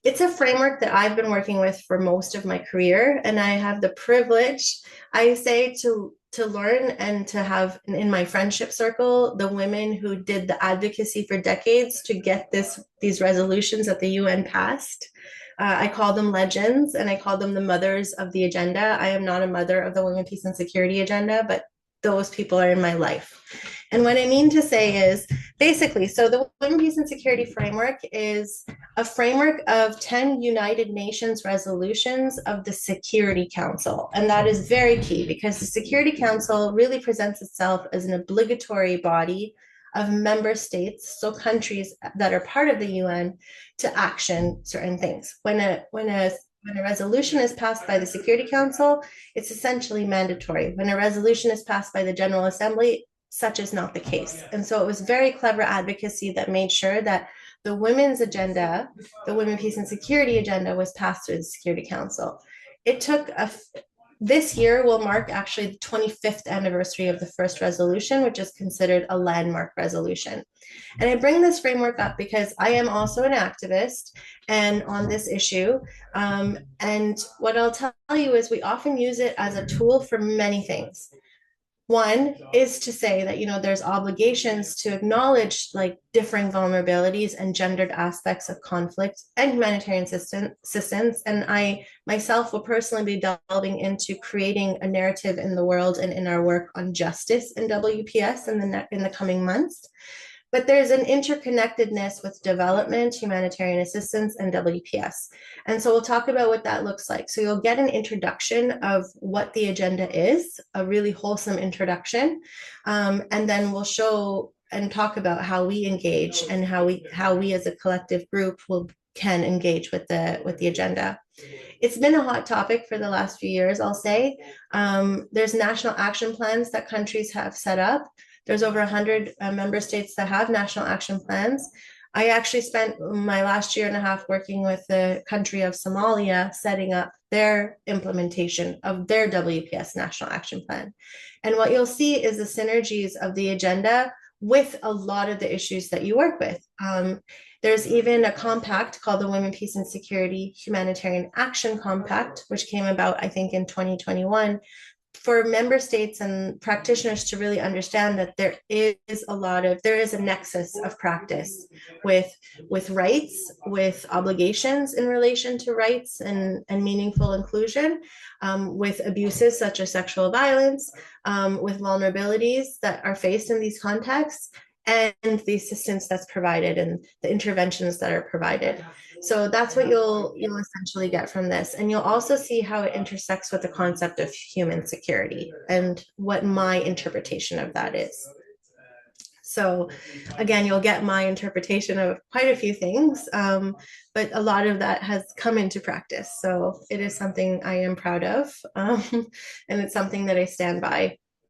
It's a framework that I've been working with for most of my career, and I have the privilege, I say, to learn and to have in my friendship circle the women who did the advocacy for decades to get these resolutions that the UN passed. I call them legends, and I call them the mothers of the agenda. I am not a mother of the Women, Peace, and Security agenda, but those people are in my life. And what I mean to say is basically, so the Women, Peace, and Security framework is a framework of 10 United Nations resolutions of the Security Council. And that is very key because the Security Council really presents itself as an obligatory body of member states, so countries that are part of the UN, to action certain things. When a resolution is passed by the Security Council, it's essentially mandatory. When a resolution is passed by the General Assembly, such is not the case. And so it was very clever advocacy that made sure that the women's agenda, the Women, Peace, and Security agenda, was passed through the Security Council. It took this year will mark actually the 25th anniversary of the first resolution, which is considered a landmark resolution. And I bring this framework up because I am also an activist and on this issue. And what I'll tell you is we often use it as a tool for many things. One is to say that, there's obligations to acknowledge like differing vulnerabilities and gendered aspects of conflict and humanitarian assistance. And I myself will personally be delving into creating a narrative in the world and in our work on justice in WPS in the coming months. But there's an interconnectedness with development, humanitarian assistance, and WPS. And so we'll talk about what that looks like. So you'll get an introduction of what the agenda is, a really wholesome introduction. And then we'll show and talk about how we engage and how we as a collective group can engage with the agenda. It's been a hot topic for the last few years, I'll say. There's national action plans that countries have set up. There's over 100 member states that have national action plans. I actually spent my last year and a half working with the country of Somalia, setting up their implementation of their WPS National Action Plan. And what you'll see is the synergies of the agenda with a lot of the issues that you work with. There's even a compact called the Women, Peace, and Security Humanitarian Action Compact, which came about, I think, in 2021, for member states and practitioners to really understand that there is a nexus of practice with rights, with obligations in relation to rights and meaningful inclusion, with abuses such as sexual violence, with vulnerabilities that are faced in these contexts, and the assistance that's provided and the interventions that are provided. So that's what you'll essentially get from this. And you'll also see how it intersects with the concept of human security and what my interpretation of that is. So again, you'll get my interpretation of quite a few things, but a lot of that has come into practice. So it is something I am proud of, and it's something that I stand by.